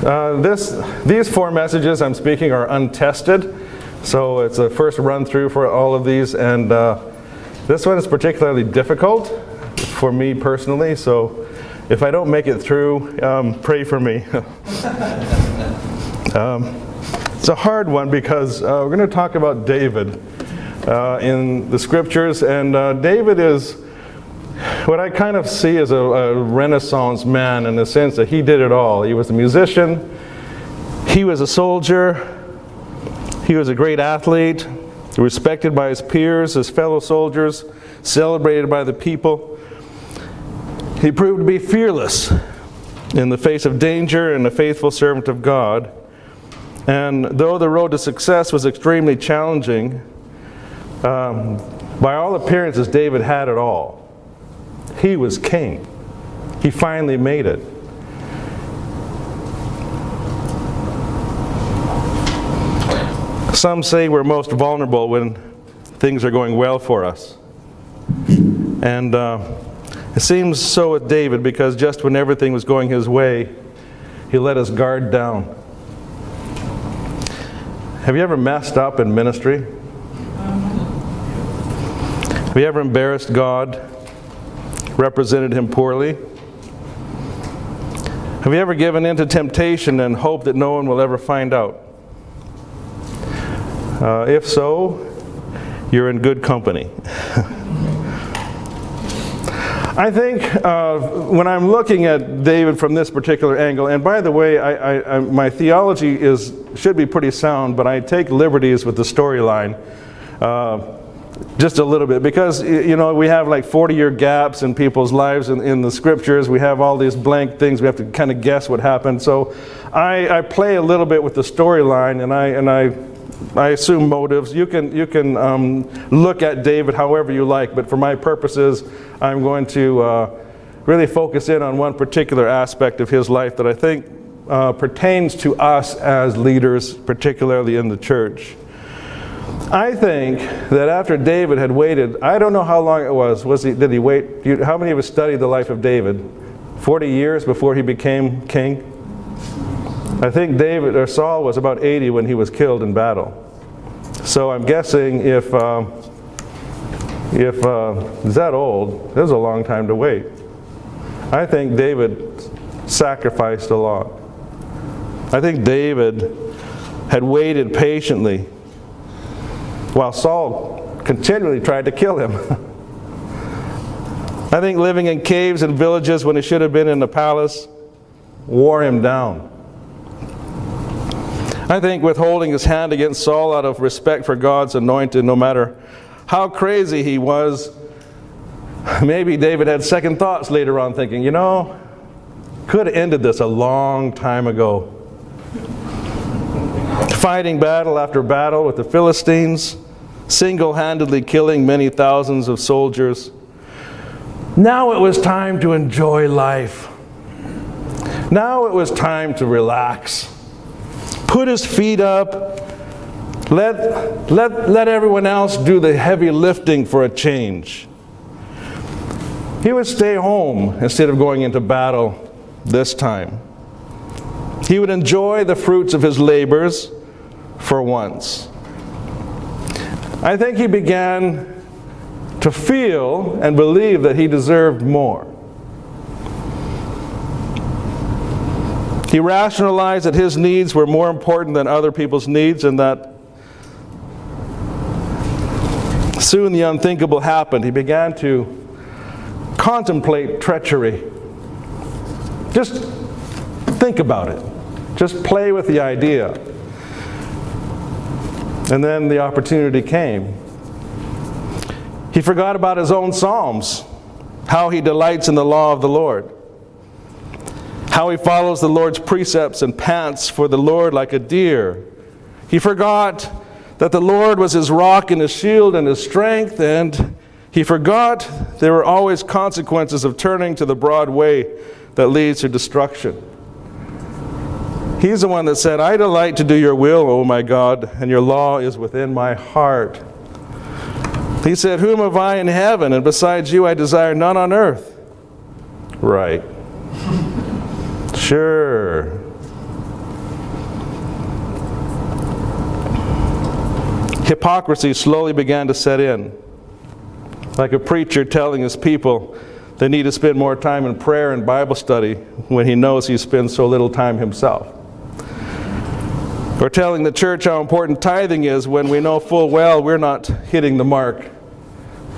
These 4 messages I'm speaking are untested, so it's a first run through for all of these, and this one is particularly difficult for me personally, so if I don't make it through, pray for me. It's a hard one because we're going to talk about David in the scriptures, and David is what I kind of see as a Renaissance man in the sense that he did it all. He was a musician, he was a soldier, he was a great athlete, respected by his peers, his fellow soldiers, celebrated by the people. He proved to be fearless in the face of danger and a faithful servant of God. And though the road to success was extremely challenging, by all appearances, David had it all. He was king. He finally made it. Some say we're most vulnerable when things are going well for us. And it seems so with David, because just when everything was going his way, he let his guard down. Have you ever messed up in ministry? Have you ever embarrassed God, represented Him poorly? Have you ever given in to temptation and hoped that no one will ever find out? If so, you're in good company. I think when I'm looking at David from this particular angle, and by the way, my theology should be pretty sound, but I take liberties with the storyline just a little bit, because we have like 40-year gaps in people's lives in the scriptures. We have all these blank things. We have to kind of guess what happened. So I play a little bit with the storyline, and I assume motives. You can look at David however you like, but for my purposes, I'm going to really focus in on one particular aspect of his life that I think pertains to us as leaders, particularly in the church. I think that after David had waited, I don't know how long it was. Did he wait? How many of us studied the life of David? 40 years before he became king? I think Saul was about 80 when he was killed in battle. So I'm guessing if he's that old, there's a long time to wait. I think David sacrificed a lot. I think David had waited patiently while Saul continually tried to kill him. I think living in caves and villages when he should have been in the palace wore him down. I think withholding his hand against Saul out of respect for God's anointed, no matter how crazy he was, maybe David had second thoughts later on, thinking, could have ended this a long time ago. Fighting battle after battle with the Philistines, single-handedly killing many thousands of soldiers. Now it was time to enjoy life. Now it was time to relax. Put his feet up. Let everyone else do the heavy lifting for a change. He would stay home instead of going into battle this time. He would enjoy the fruits of his labors for once. I think he began to feel and believe that he deserved more. He rationalized that his needs were more important than other people's needs, and that soon the unthinkable happened. He began to contemplate treachery. Just think about it. Just play with the idea. And then the opportunity came. He forgot about his own Psalms, how he delights in the law of the Lord, how he follows the Lord's precepts and pants for the Lord like a deer. He forgot that the Lord was his rock and his shield and his strength, and he forgot there were always consequences of turning to the broad way that leads to destruction. He's the one that said, "I delight to do your will, O my God, and your law is within my heart." He said, "Whom have I in heaven, and besides you I desire none on earth." Right. Sure. hypocrisy slowly began to set in. Like a preacher telling his people they need to spend more time in prayer and Bible study when he knows he spends so little time himself. Or telling the church how important tithing is when we know full well we're not hitting the mark.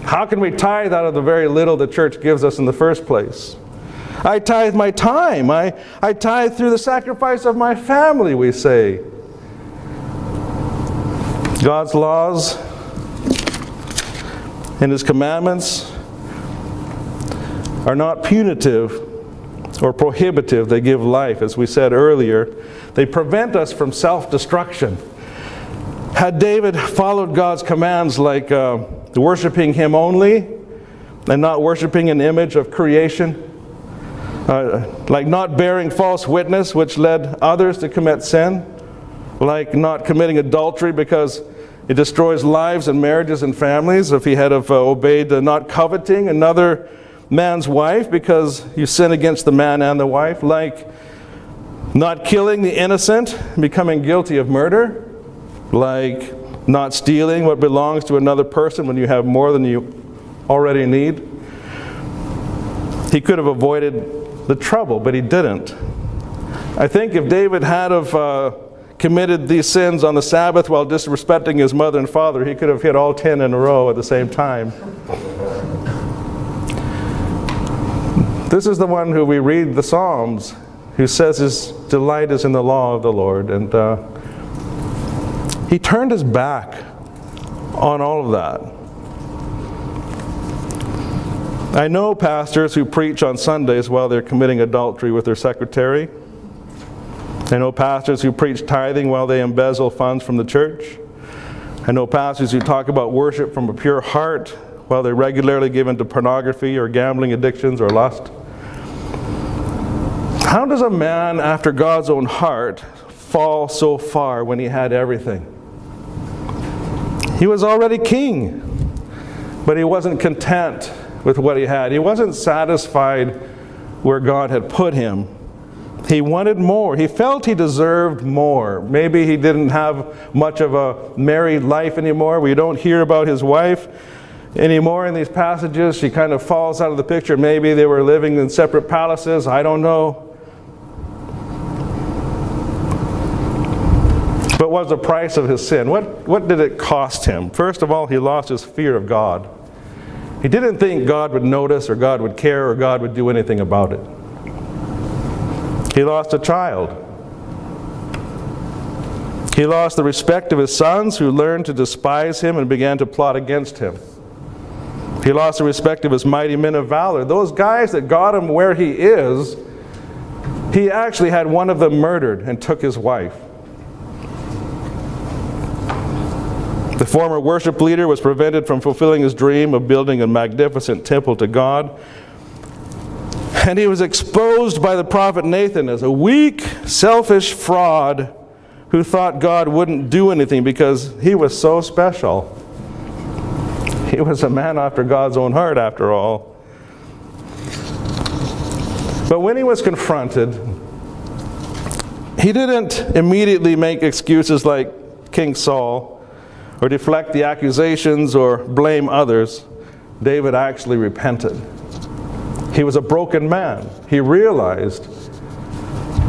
How can we tithe out of the very little the church gives us in the first place? I tithe my time. I tithe through the sacrifice of my family, we say. God's laws and His commandments are not punitive or prohibitive. They give life, as we said earlier. They prevent us from self-destruction. Had David followed God's commands like worshiping Him only and not worshiping an image of creation, like not bearing false witness, which led others to commit sin, like not committing adultery because it destroys lives and marriages and families, if he had obeyed not coveting another man's wife because you sin against the man and the wife, like not killing the innocent, becoming guilty of murder, like not stealing what belongs to another person when you have more than you already need. He could have avoided the trouble, but he didn't. I think if David had committed these sins on the Sabbath while disrespecting his mother and father, he could have hit all 10 in a row at the same time. This is the one who we read the Psalms, who says his delight is in the law of the Lord. And he turned his back on all of that. I know pastors who preach on Sundays while they're committing adultery with their secretary. I know pastors who preach tithing while they embezzle funds from the church. I know pastors who talk about worship from a pure heart while they regularly give into pornography or gambling addictions or lust. How does a man after God's own heart fall so far when he had everything? He was already king, but he wasn't content with what he had. He wasn't satisfied where God had put him. He wanted more. He felt he deserved more. Maybe he didn't have much of a married life anymore. We don't hear about his wife anymore in these passages. She kind of falls out of the picture. Maybe they were living in separate palaces. I don't know. But what was the price of his sin? What did it cost him? First of all, he lost his fear of God. He didn't think God would notice or God would care or God would do anything about it. He lost a child. He lost the respect of his sons, who learned to despise him and began to plot against him. He lost the respect of his mighty men of valor. Those guys that got him where he is, he actually had one of them murdered and took his wife. The former worship leader was prevented from fulfilling his dream of building a magnificent temple to God. And he was exposed by the prophet Nathan as a weak, selfish fraud who thought God wouldn't do anything because he was so special. He was a man after God's own heart, after all. But when he was confronted, he didn't immediately make excuses like King Saul, or deflect the accusations or blame others. David actually repented. He was a broken man. He realized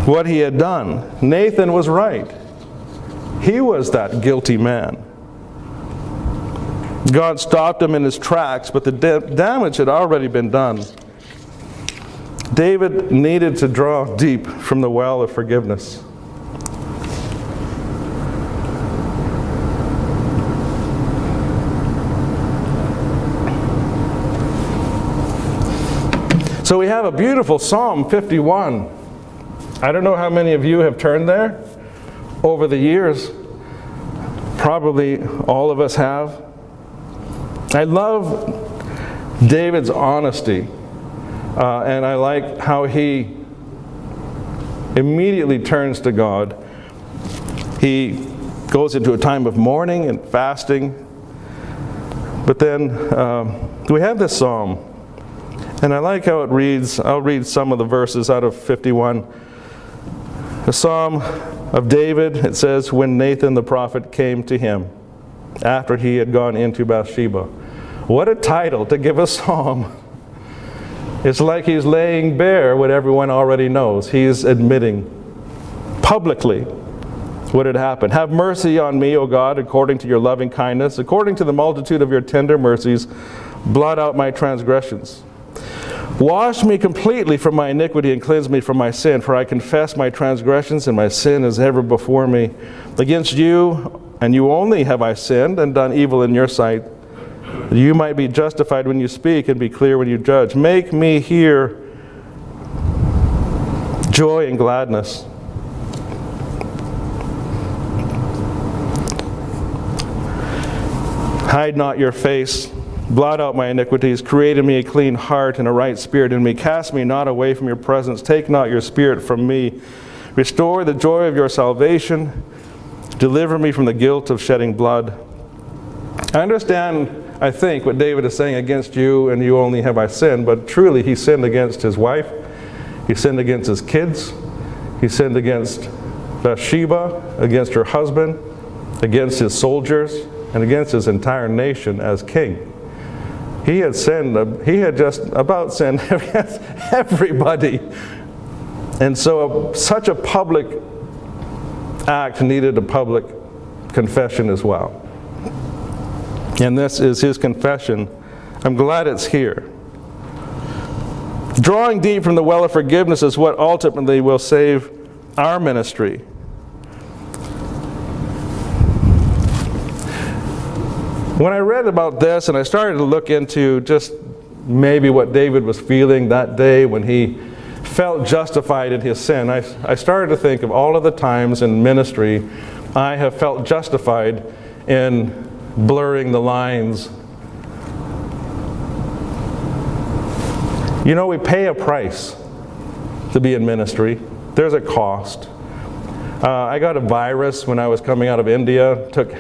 what he had done. Nathan was right. He was that guilty man. God stopped him in his tracks, but the damage had already been done. David needed to draw deep from the well of forgiveness. So we have a beautiful Psalm 51. I don't know how many of you have turned there over the years. Probably all of us have. I love David's honesty, and I like how he immediately turns to God. He goes into a time of mourning and fasting. But then we have this psalm. And I like how it reads. I'll read some of the verses out of 51. The Psalm of David, it says, when Nathan the prophet came to him. after he had gone into Bathsheba. What a title to give a psalm. It's like he's laying bare what everyone already knows. He's admitting publicly what had happened. Have mercy on me, O God, according to your loving kindness. According to the multitude of your tender mercies, blot out my transgressions. Wash me completely from my iniquity and cleanse me from my sin, for I confess my transgressions, and my sin is ever before me. Against you, and you only, have I sinned and done evil in your sight, that you might be justified when you speak and be clear when you judge. Make me hear joy and gladness. Hide not your face. Blot out my iniquities. Create in me a clean heart and a right spirit in me. Cast me not away from your presence. Take not your spirit from me. Restore the joy of your salvation. Deliver me from the guilt of shedding blood. I understand, I think, what David is saying, against you and you only have I sinned, but truly he sinned against his wife. He sinned against his kids. He sinned against Bathsheba, against her husband, against his soldiers, and against his entire nation as king. He had sinned, he had just about sinned against everybody. And so such a public act needed a public confession as well. And this is his confession. I'm glad it's here. Drawing deep from the well of forgiveness is what ultimately will save our ministry. When I read about this and I started to look into just maybe what David was feeling that day when he felt justified in his sin, I started to think of all of the times in ministry I have felt justified in blurring the lines. You know, we pay a price to be in ministry. There's a cost. I got a virus when I was coming out of India, took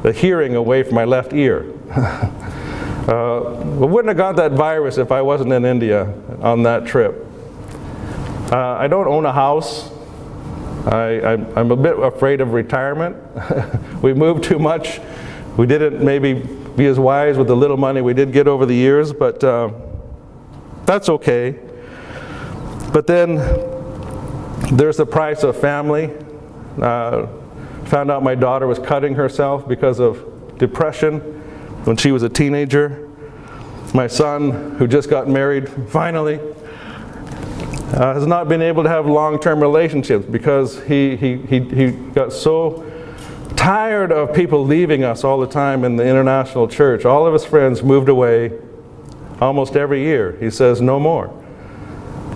the hearing away from my left ear. I wouldn't have got that virus if I wasn't in India on that trip. I don't own a house. I'm a bit afraid of retirement. We moved too much. We didn't maybe be as wise with the little money we did get over the years, but that's okay. But then there's the price of family. Found out my daughter was cutting herself because of depression when she was a teenager. My son, who just got married finally, has not been able to have long-term relationships because he got so tired of people leaving us all the time in the international church. All of his friends moved away almost every year. He says, no more.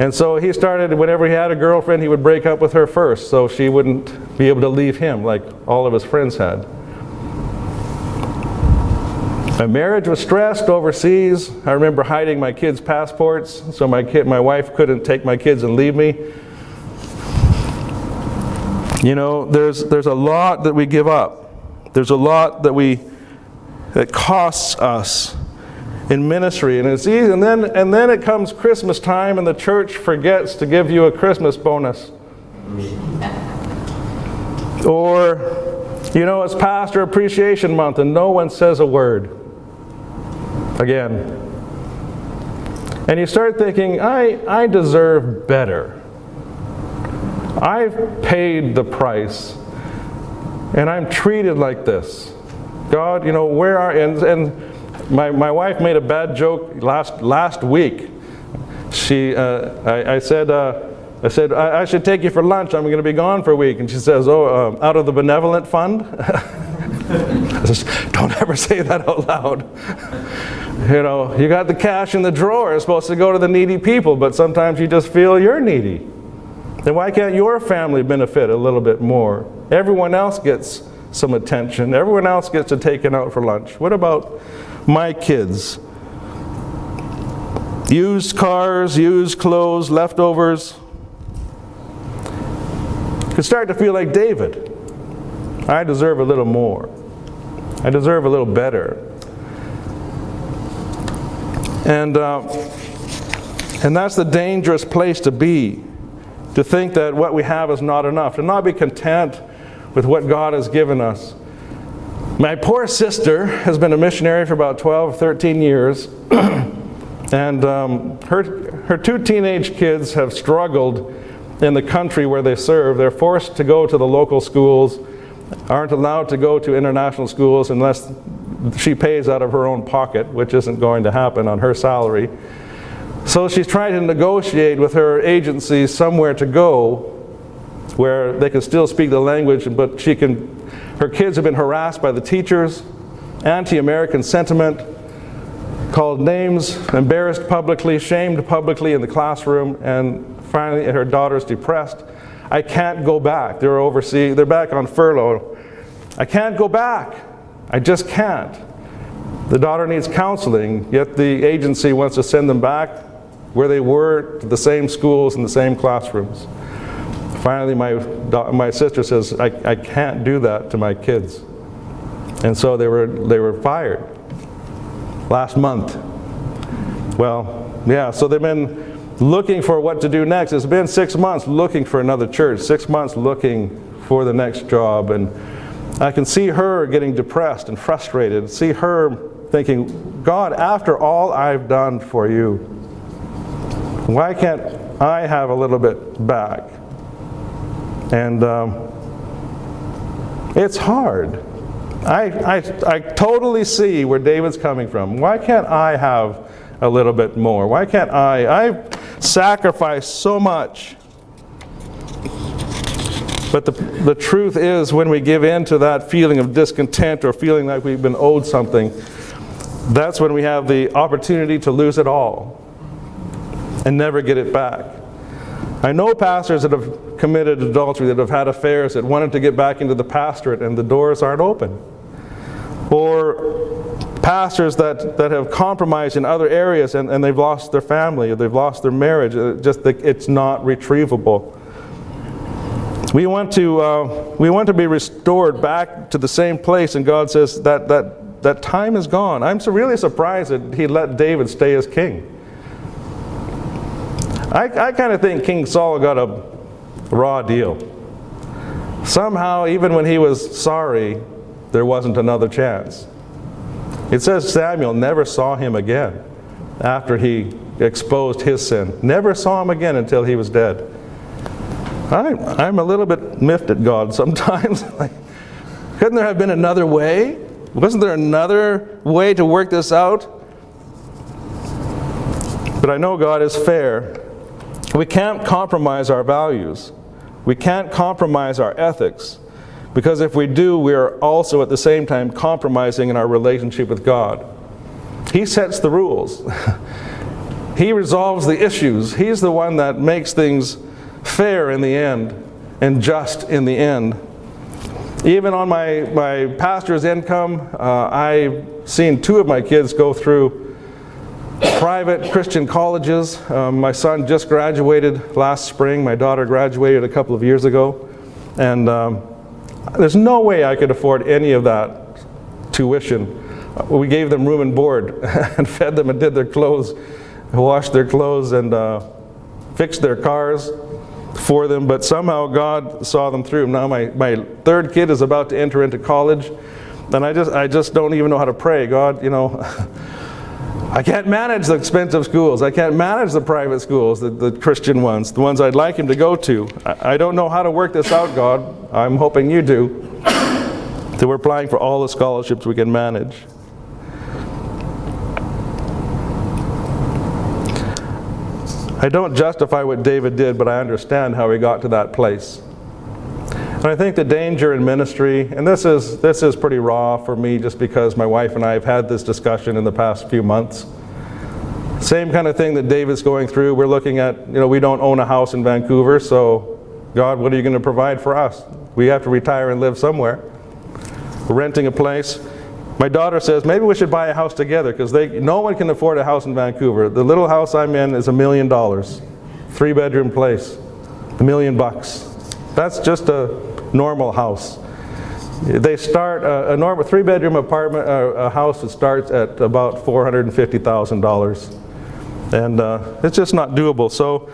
And so he started, whenever he had a girlfriend, he would break up with her first so she wouldn't be able to leave him like all of his friends had. My marriage was stressed overseas. I remember hiding my kids' passports so my wife couldn't take my kids and leave me. You know, there's a lot that we give up. There's a lot that costs us in ministry, and it's easy. And then it comes Christmas time, and the church forgets to give you a Christmas bonus. Or, you know, it's Pastor Appreciation Month, and no one says a word. Again. And you start thinking, I deserve better. I've paid the price, and I'm treated like this. God, you know, where are, and my wife made a bad joke last week. I said I should take you for lunch. I'm going to be gone for a week, and she says, "Oh, out of the benevolent fund." Don't ever say that out loud. You know, you got the cash in the drawer. It's supposed to go to the needy people, but sometimes you just feel you're needy. Then why can't your family benefit a little bit more? Everyone else gets some attention. Everyone else gets to taken out for lunch. What about my kids? Used cars, used clothes, leftovers. You can start to feel like David. I deserve a little more. I deserve a little better. And that's the dangerous place to be. To think that what we have is not enough. To not be content with what God has given us. My poor sister has been a missionary for about 12, 13 years, and her two teenage kids have struggled in the country where they serve. They're forced to go to the local schools, aren't allowed to go to international schools unless she pays out of her own pocket, which isn't going to happen on her salary. So she's trying to negotiate with her agency somewhere to go where they can still speak the language, but her kids have been harassed by the teachers, anti-American sentiment, called names, embarrassed publicly, shamed publicly in the classroom, and finally her daughter's depressed. I can't go back. They're back on furlough. I can't go back. I just can't. The daughter needs counseling, yet the agency wants to send them back where they were, to the same schools and the same classrooms. Finally, my sister says, I can't do that to my kids. And so they were fired last month. Well, yeah, so they've been looking for what to do next. It's been 6 months looking for another church, 6 months looking for the next job. And I can see her getting depressed and frustrated, see her thinking, God, after all I've done for you, why can't I have a little bit back? And it's hard. I totally see where David's coming from. Why can't I have a little bit more? Why can't I've sacrificed so much. But the truth is, when we give in to that feeling of discontent or feeling like we've been owed something, that's when we have the opportunity to lose it all and never get it back. I know pastors that have committed adultery, that have had affairs, that wanted to get back into the pastorate and the doors aren't open. Or pastors that have compromised in other areas and they've lost their family, or they've lost their marriage. It's not retrievable. We want to be restored back to the same place, and God says that time is gone. I'm really surprised that He let David stay as king. I kind of think King Saul got a raw deal. Somehow, even when he was sorry, there wasn't another chance. It says Samuel never saw him again after he exposed his sin. Never saw him again until he was dead. I'm a little bit miffed at God sometimes. Like, couldn't there have been another way? Wasn't there another way to work this out? But I know God is fair. We can't compromise our values. We can't compromise our ethics. Because if we do, we are also at the same time compromising in our relationship with God. He sets the rules. He resolves the issues. He's the one that makes things fair in the end and just in the end. Even on my pastor's income, I've seen 2 of my kids go through private Christian colleges. My son just graduated last spring. My daughter graduated a couple of years ago. And there's no way I could afford any of that tuition. We gave them room and board and fed them and did their clothes, washed their clothes and fixed their cars for them. But somehow God saw them through. Now my 3rd kid is about to enter into college, and I just don't even know how to pray. God, I can't manage the expensive schools. I can't manage the private schools, the Christian ones, the ones I'd like him to go to. I don't know how to work this out, God. I'm hoping you do. That we're applying for all the scholarships we can manage. I don't justify what David did, but I understand how he got to that place. And I think the danger in ministry, and this is pretty raw for me just because my wife and I have had this discussion in the past few months. Same kind of thing that David's going through. We're looking at, we don't own a house in Vancouver, so God, what are you going to provide for us? We have to retire and live somewhere. We're renting a place. My daughter says, maybe we should buy a house together because no one can afford a house in Vancouver. The little house I'm in is $1 million. 3-bedroom place. $1 million. That's just a normal house. They start a normal 3-bedroom apartment, a house that starts at about $450,000, and it's just not doable. So,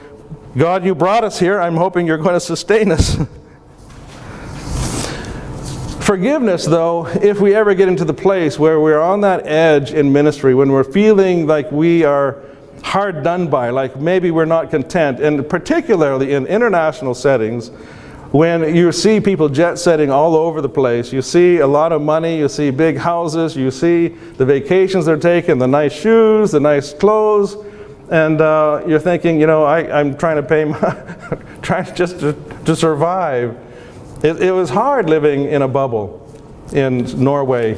God, you brought us here. I'm hoping you're going to sustain us. Forgiveness, though, if we ever get into the place where we're on that edge in ministry, when we're feeling like we are hard done by, like maybe we're not content, and particularly in international settings, when you see people jet setting all over the place, you see a lot of money, you see big houses, you see the vacations they're taking, the nice shoes, the nice clothes, and you're thinking, you know, I'm trying to pay trying just to survive. It was hard living in a bubble in Norway,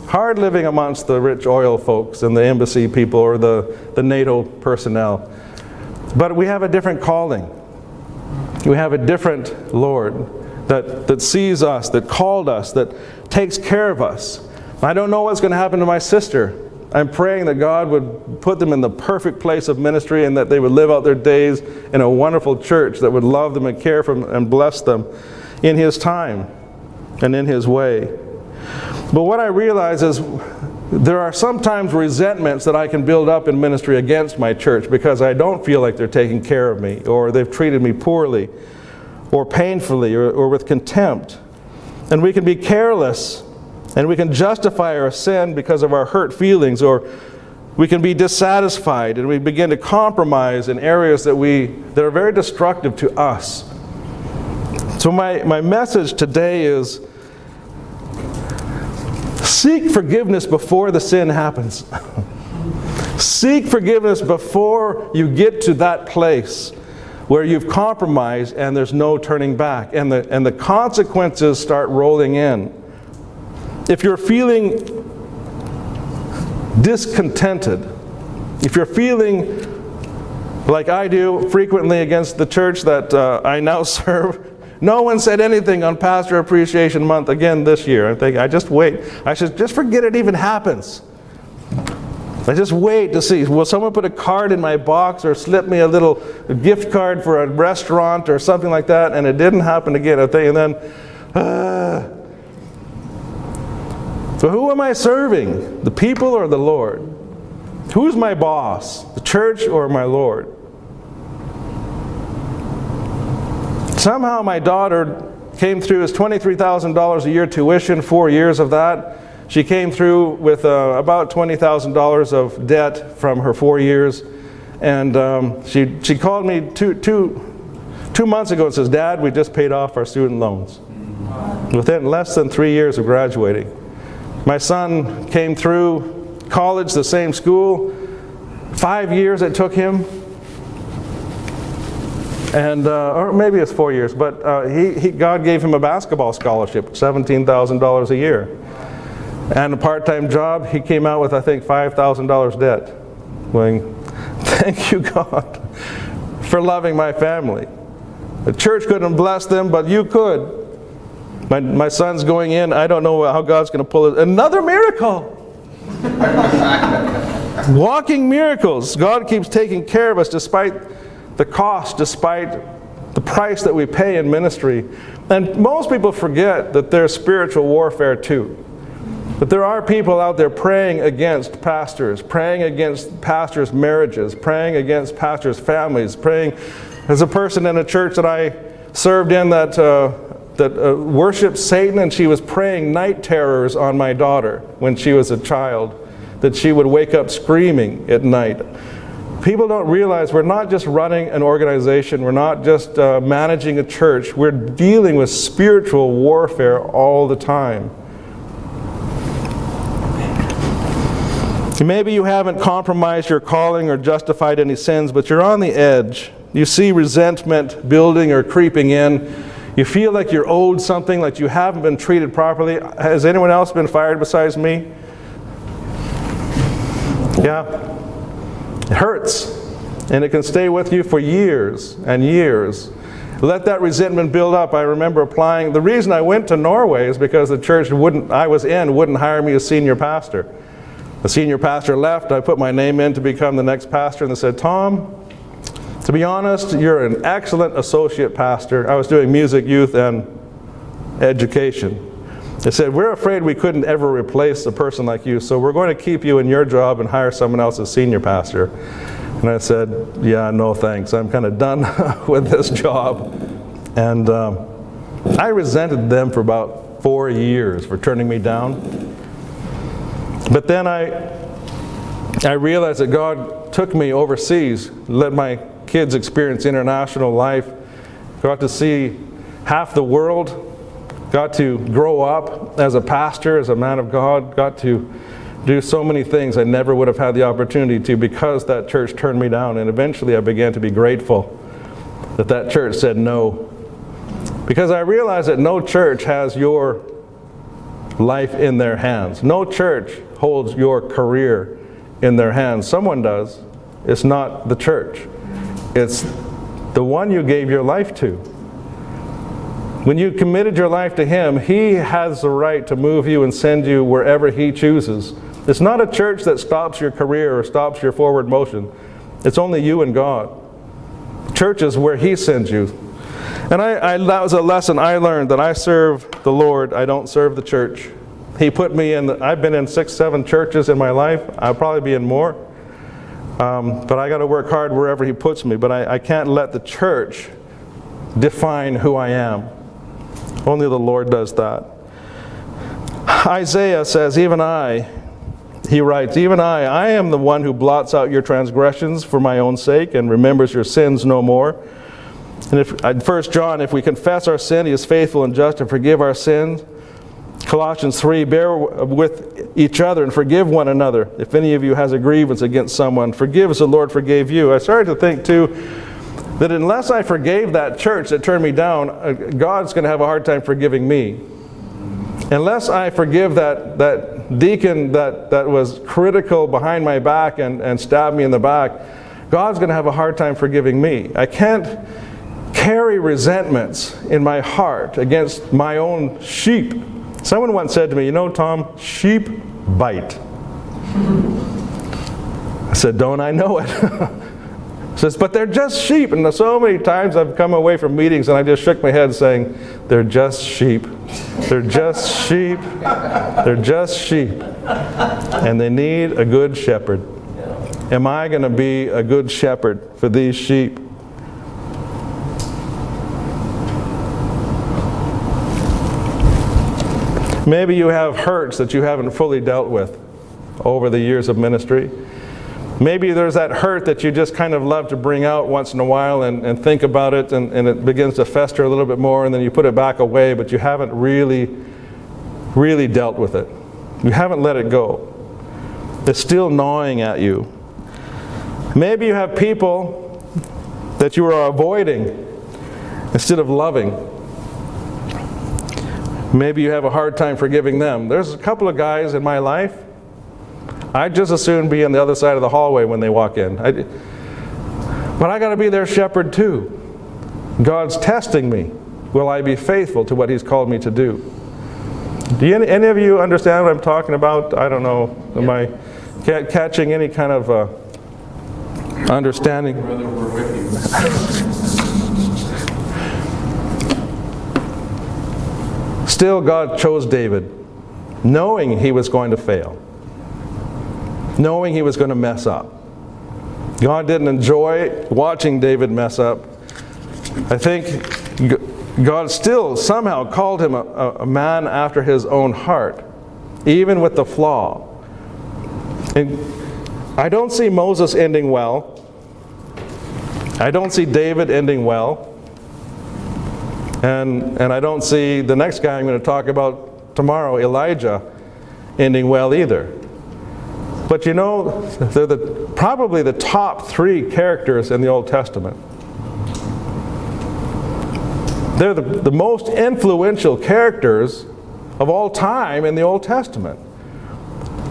hard living amongst the rich oil folks and the embassy people or the NATO personnel. But we have a different calling. We have a different Lord that sees us, that called us, that takes care of us. I don't know what's going to happen to my sister. I'm praying that God would put them in the perfect place of ministry and that they would live out their days in a wonderful church that would love them and care for them and bless them in His time and in His way. But what I realize is there are sometimes resentments that I can build up in ministry against my church because I don't feel like they're taking care of me, or they've treated me poorly or painfully or with contempt. And we can be careless and we can justify our sin because of our hurt feelings, or we can be dissatisfied and we begin to compromise in areas that are very destructive to us. So my message today is seek forgiveness before the sin happens. Seek forgiveness before you get to that place where you've compromised and there's no turning back and the consequences start rolling in. If you're feeling discontented, if you're feeling like I do frequently against the church that I now serve, no one said anything on Pastor Appreciation Month again this year. I think I just wait. I should just forget it even happens. I just wait to see, will someone put a card in my box or slip me a little gift card for a restaurant or something like that, and it didn't happen again. I think, and then, so who am I serving? The people or the Lord? Who's my boss? The church or my Lord? Somehow my daughter came through as $23,000 a year tuition, 4 years of that. She came through with about $20,000 of debt from her 4 years. And she called me two months ago and says, "Dad, we just paid off our student loans." Within less than 3 years of graduating. My son came through college, the same school. 5 years it took him. And or maybe it's 4 years, but God gave him a basketball scholarship, $17,000 a year. And a part-time job, he came out with, I think, $5,000 debt. Going, thank you, God, for loving my family. The church couldn't bless them, but you could. My son's going in, I don't know how God's going to pull it. Another miracle! Walking miracles. God keeps taking care of us despite the cost, despite the price that we pay in ministry. And most people forget that there's spiritual warfare too. That there are people out there praying against pastors, praying against pastors' marriages, praying against pastors' families, praying as a person in a church that I served in that worshipped Satan, and she was praying night terrors on my daughter when she was a child, that she would wake up screaming at night. People don't realize we're not just running an organization, we're not just managing a church, we're dealing with spiritual warfare all the time. Maybe you haven't compromised your calling or justified any sins, but you're on the edge. You see resentment building or creeping in. You feel like you're owed something, like you haven't been treated properly. Has anyone else been fired besides me? Yeah. It hurts, and it can stay with you for years and years. Let that resentment build up. I remember applying. The reason I went to Norway is because the church I was in wouldn't hire me as senior pastor. The senior pastor left. I put my name in to become the next pastor, and they said, "Tom, to be honest, you're an excellent associate pastor." I was doing music, youth, and education. They said, "We're afraid we couldn't ever replace a person like you, so we're going to keep you in your job and hire someone else as senior pastor." And I said, "Yeah, no thanks. I'm kind of done with this job." And I resented them for about 4 years for turning me down. But then I realized that God took me overseas, let my kids experience international life, got to see half the world, got to grow up as a pastor, as a man of God, got to do so many things I never would have had the opportunity to because that church turned me down. And eventually I began to be grateful that that church said no. Because I realized that no church has your life in their hands. No church holds your career in their hands. Someone does. It's not the church. It's the one you gave your life to. When you committed your life to Him, He has the right to move you and send you wherever He chooses. It's not a church that stops your career or stops your forward motion. It's only you and God. Church is where He sends you. And that was a lesson I learned, that I serve the Lord, I don't serve the church. He put me in, I've been in 6, 7 churches in my life. I'll probably be in more. But I got to work hard wherever He puts me. But I can't let the church define who I am. Only the Lord does that. Isaiah says, he writes, even I am the one who blots out your transgressions for my own sake and remembers your sins no more. And 1 John, if we confess our sin, He is faithful and just to forgive our sins. Colossians 3, bear with each other and forgive one another. If any of you has a grievance against someone, forgive as the Lord forgave you. I started to think too, that unless I forgave that church that turned me down, God's going to have a hard time forgiving me. Unless I forgive that deacon that was critical behind my back and stabbed me in the back, God's going to have a hard time forgiving me. I can't carry resentments in my heart against my own sheep. Someone once said to me, you know, Tom, sheep bite. I said, don't I know it? Says, but they're just sheep. And so many times I've come away from meetings and I just shook my head saying, they're just sheep. They're just sheep. They're just sheep. And they need a good shepherd. Am I going to be a good shepherd for these sheep? Maybe you have hurts that you haven't fully dealt with over the years of ministry. Maybe there's that hurt that you just kind of love to bring out once in a while and think about it, and it begins to fester a little bit more, and then you put it back away, but you haven't really dealt with it. You haven't let it go. It's still gnawing at you. Maybe you have people that you are avoiding instead of loving. Maybe you have a hard time forgiving them. There's a couple of guys in my life, I'd just as soon be on the other side of the hallway when they walk in. But I got to be their shepherd too. God's testing me. Will I be faithful to what He's called me to do? Do any of you understand what I'm talking about? I don't know. Am I catching any kind of understanding? Brother, we're with you. Still, God chose David, knowing he was going to fail, knowing he was going to mess up. God didn't enjoy watching David mess up. I think God still somehow called him a man after His own heart, even with the flaw. And I don't see Moses ending well. I don't see David ending well. And I don't see the next guy I'm going to talk about tomorrow, Elijah, ending well either. But you know, they're probably the top 3 characters in the Old Testament. They're the most influential characters of all time in the Old Testament.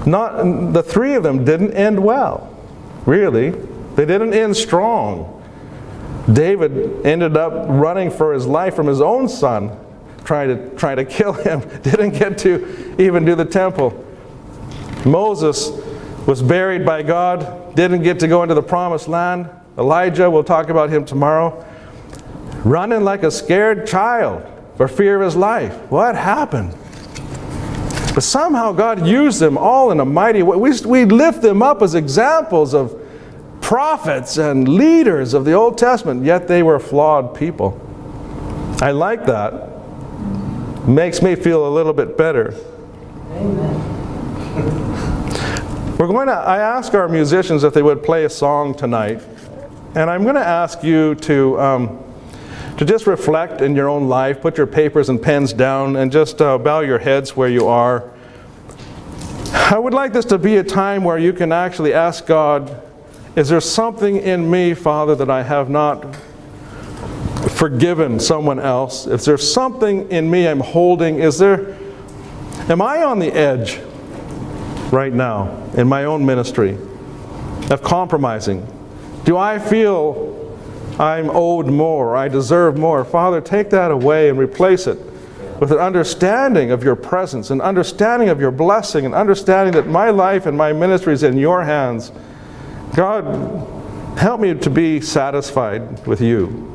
The 3 of them didn't end well, really. They didn't end strong. David ended up running for his life from his own son, trying to kill him. Didn't get to even do the temple. Moses was buried by God, didn't get to go into the promised land. Elijah, we'll talk about him tomorrow, running like a scared child for fear of his life. What happened? But somehow God used them all in a mighty way. We lift them up as examples of prophets and leaders of the Old Testament, yet they were flawed people. I like that. Makes me feel a little bit better. I ask our musicians if they would play a song tonight. And I'm going to ask you to just reflect in your own life, put your papers and pens down, and just bow your heads where you are. I would like this to be a time where you can actually ask God, is there something in me, Father, that I have not forgiven someone else? If there's something in me I'm holding, am I on the edge right now in my own ministry of compromising? Do I feel I'm owed more, I deserve more? Father, take that away and replace it with an understanding of your presence, an understanding of your blessing, an understanding that my life and my ministry is in your hands. God, help me to be satisfied with you.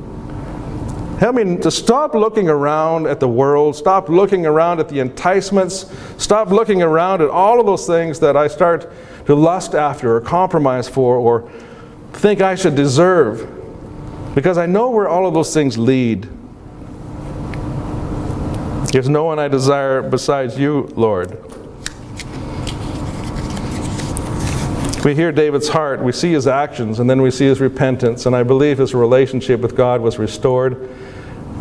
Help me to stop looking around at the world, stop looking around at the enticements, stop looking around at all of those things that I start to lust after or compromise for or think I should deserve, because I know where all of those things lead. There's no one I desire besides you, Lord. We hear David's heart, we see his actions, and then we see his repentance, and I believe his relationship with God was restored.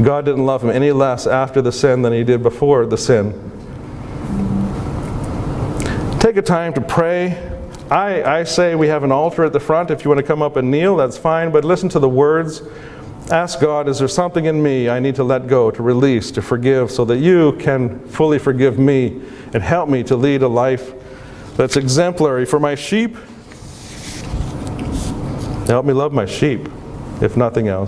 God didn't love him any less after the sin than he did before the sin. Take a time to pray. I say we have an altar at the front. If you want to come up and kneel, that's fine, but listen to the words. Ask God, is there something in me I need to let go, to release, to forgive, so that you can fully forgive me and help me to lead a life that's exemplary for my sheep. Help me love my sheep, if nothing else.